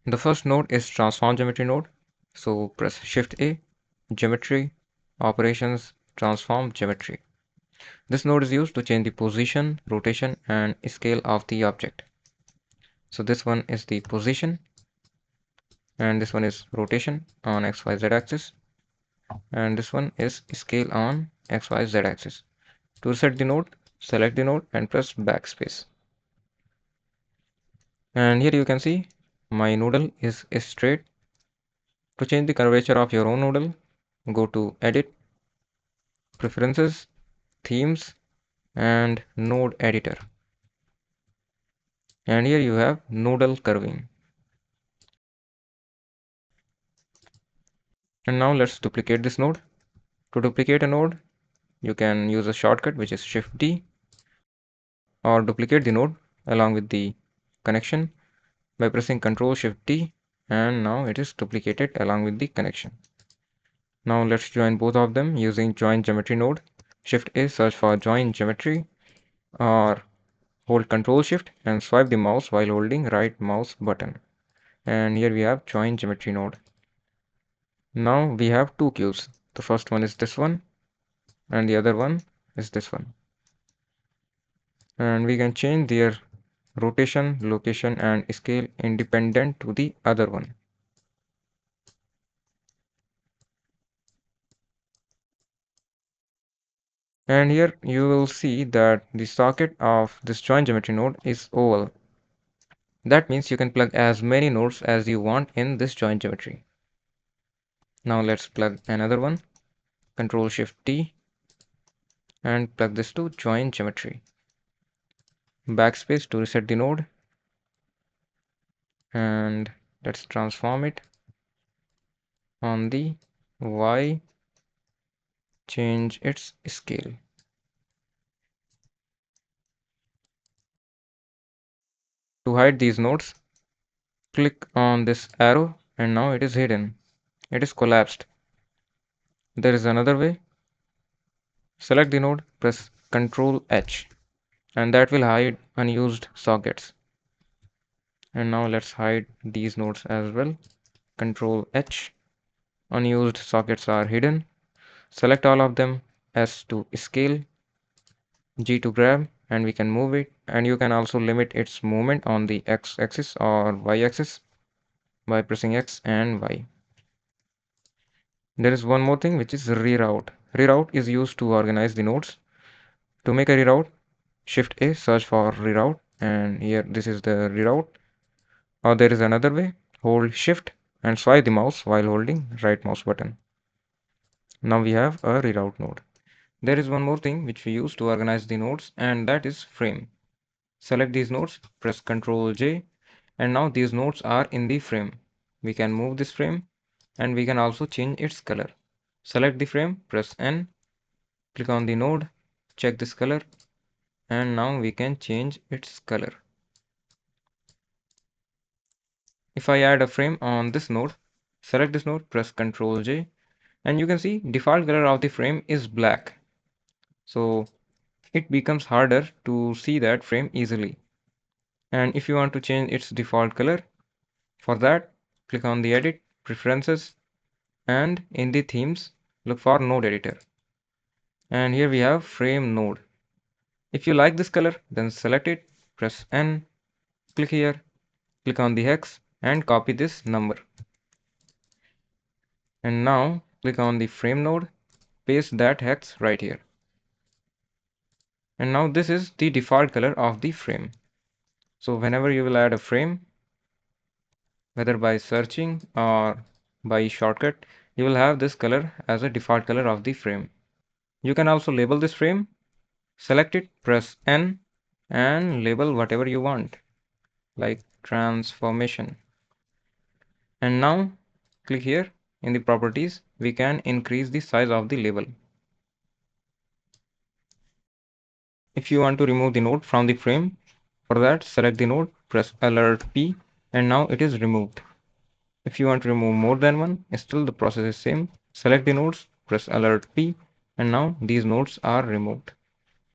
The first node is transform geometry node. So press Shift A, geometry, operations, transform geometry. This node is used to change the position, rotation, and scale of the object. So this one is the position, and this one is rotation on XYZ axis, and this one is scale on XYZ axis. To reset the node, select the node and press backspace. And here you can see my noodle is straight. To change the curvature of your own noodle, go to Edit, Preferences, Themes, and Node Editor. And here you have noodle curving. And now let's duplicate this node. To duplicate a node, you can use a shortcut which is Shift D, or duplicate the node along with the connection by pressing Ctrl Shift D, and now it is duplicated along with the connection. Now let's join both of them using join geometry node. Shift A, search for join geometry, or hold Ctrl Shift and swipe the mouse while holding right mouse button. And here we have join geometry node. Now we have two cubes. The first one is this one and the other one is this one. And we can change their rotation, location, and scale independent to the other one. And here you will see that the socket of this join geometry node is oval. That means you can plug as many nodes as you want in this join geometry. Now let's plug another one. Ctrl Shift T and plug this to join geometry. Backspace to reset the node, and let's transform it on the Y, change its scale. To hide these nodes, click on this arrow and now it is hidden. It is collapsed. There is another way. Select the node, press Ctrl H, and that will hide unused sockets. And now let's hide these nodes as well. Ctrl H. Unused sockets are hidden. Select all of them, S to scale, G to grab, and we can move it. And you can also limit its movement on the X axis or Y axis by pressing X and Y. There is one more thing, which is reroute. Reroute is used to organize the nodes. To make a reroute, Shift A, search for reroute, and here this is the reroute. Or there is another way, hold Shift and swipe the mouse while holding right mouse button. Now we have a reroute node. There is one more thing which we use to organize the nodes, and that is frame. Select these nodes, press Ctrl J, and now these nodes are in the frame. We can move this frame and we can also change its color. Select the frame, press N, click on the node, check this color, and now we can change its color. If I add a frame on this node, select this node, press Ctrl J, and you can see default color of the frame is black. So it becomes harder to see that frame easily. And if you want to change its default color, for that, click on the Edit, Preferences, and in the Themes, look for Node Editor. And here we have Frame Node. If you like this color, then select it, press N, click here, click on the hex, and copy this number. And now click on the frame node, paste that hex right here. And now this is the default color of the frame. So whenever you will add a frame, whether by searching or by shortcut, you will have this color as a default color of the frame. You can also label this frame, select it, press N, and label whatever you want, like transformation. And now click here in the properties, we can increase the size of the label. If you want to remove the node from the frame, for that select the node, press Alt P, and now it is removed. If you want to remove more than one, still the process is same. Select the nodes, press Alt P, and now these nodes are removed.